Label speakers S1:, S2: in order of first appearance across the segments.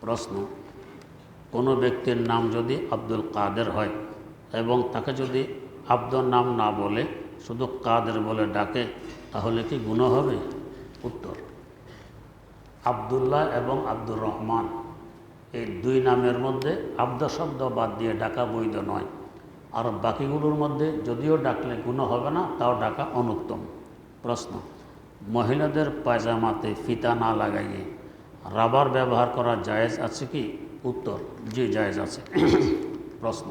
S1: প্রশ্ন, কোনো ব্যক্তির নাম যদি আব্দুল কাদের হয় এবং তাকে যদি আব্দুর নাম না বলে শুধু কাদের বলে ডাকে, তাহলে কি গুনাহ হবে? উত্তর, আব্দুল্লাহ এবং আব্দুর রহমান এই দুই নামের মধ্যে আব্দ শব্দ বাদ দিয়ে ডাকা বৈধ নয়। আর বাকিগুলোর মধ্যে যদিও ডাকলে গুনাহ হবে না, তাও ডাকা অনুত্তম। প্রশ্ন, মহিলাদের পায়জামাতে ফিতা না লাগাইয়ে রাবার ব্যবহার করা জায়েজ আছে কি? উত্তর, জি জায়েজ আছে। প্রশ্ন,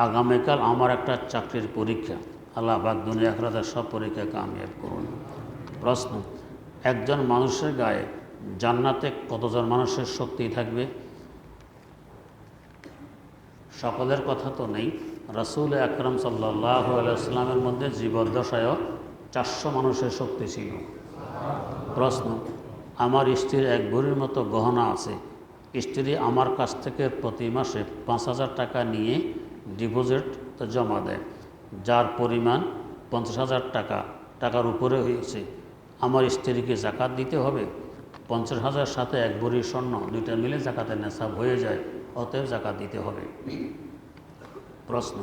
S1: আগামীকাল আমার একটা চাকরির পরীক্ষা, আল্লাহ পাক দুনিয়া আখিরাতের সব পরীক্ষা কামিয়াব করুন। প্রশ্ন, একজন মানুষের গায়ে জান্নাতে কতজন মানুষের শক্তি থাকবে? সকলের কথা তো নেই, রাসূল আকরাম সাল্লাল্লাহু আলাইহি ওয়াসাল্লামের মধ্যে জীবদ্দশায়ও 400 মানুষের শক্তি ছিল। প্রশ্ন, আমার স্ত্রীর 1 ভরির মতো গহনা আছে। স্ত্রী আমার কাছ থেকে প্রতি মাসে 5,000 টাকা নিয়ে ডিপোজিট জমা দেয়, যার পরিমাণ 50,000 টাকার উপরে হয়েছে। আমার স্ত্রীকে জাকাত দিতে হবে? 50,000 সাথে 1 ভরি স্বর্ণ, দুইটা মিলে জাকাতের নেশাব হয়ে যায়, অতএব জাকাত দিতে হবে। প্রশ্ন,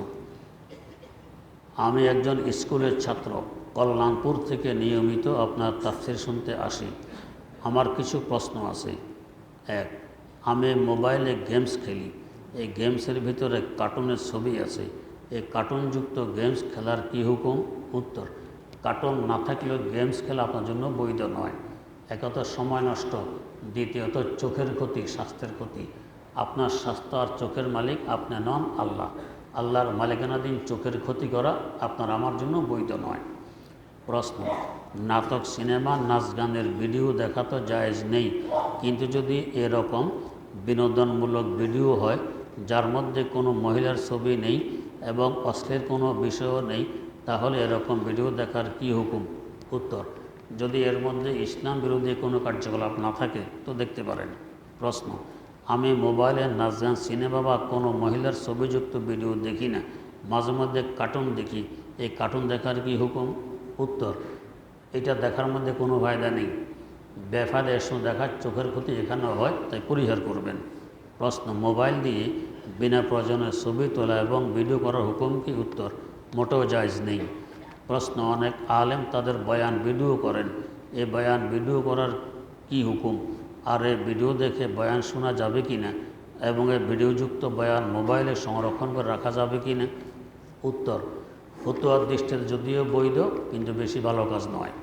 S1: আমি একজন স্কুলের ছাত্র, কল্যাণপুর থেকে নিয়মিত আপনার তাফসীর শুনতে আসি। আমার কিছু প্রশ্ন আছে। 1, আমি মোবাইলে গেমস খেলি, এই গেমসের ভিতরে কার্টুনের ছবি আছে, এই কার্টুনযুক্ত গেমস খেলার কী হুকুম? উত্তর, কার্টুন না থাকলেও গেমস খেলা আপনার জন্য বৈধ নয়। একত সময় নষ্ট, দ্বিতীয়ত চোখের ক্ষতি, স্বাস্থ্যের ক্ষতি। আপনার স্বাস্থ্য আর চোখের মালিক আপনি নন, আল্লাহ। আল্লাহর মালিকানাধীন চোখের ক্ষতি করা আপনার আমার জন্য বৈধ নয়। প্রশ্ন, নাটক, সিনেমা, নাচ গানের ভিডিও দেখা তো জায়েজ নেই, কিন্তু যদি এরকম বিনোদনমূলক ভিডিও হয় যার মধ্যে কোনো মহিলার ছবি নেই এবং অশ্লীল কোনো বিষয়ও নেই, তাহলে এরকম ভিডিও দেখার কী হুকুম? উত্তর, যদি এর মধ্যে ইসলাম বিরোধী কোনো কার্যকলাপ না থাকে তো দেখতে পারেন। প্রশ্ন, আমি মোবাইলে নাচ গান, সিনেমা বা কোনো মহিলার ছবিযুক্ত ভিডিও দেখি না, মাঝে মধ্যে কার্টুন দেখি, এই কার্টুন দেখার কী হুকুম? উত্তর, এটা দেখার মধ্যে কোনো ফায়দা নেই। বেফায়দা এসব দেখার চোখের ক্ষতি এখানেও হয়, তাই পরিহার করবেন। প্রশ্ন, মোবাইল দিয়ে বিনা প্রয়োজনে ছবি তোলা এবং ভিডিও করার হুকুম কি? উত্তর, মোটেও জায়েজ নেই। প্রশ্ন, অনেক আলেম তাদের বয়ান ভিডিও করেন, এই বয়ান ভিডিও করার কি হুকুম? আর এই ভিডিও দেখে বয়ান শোনা যাবে কি না, এবং এই ভিডিওযুক্ত বয়ান মোবাইলে সংরক্ষণ করে রাখা যাবে কি না? উত্তর, ফতোয়ার দৃষ্টিতে যদিও বৈধ, কিন্তু বেশি ভালো কাজ নয়।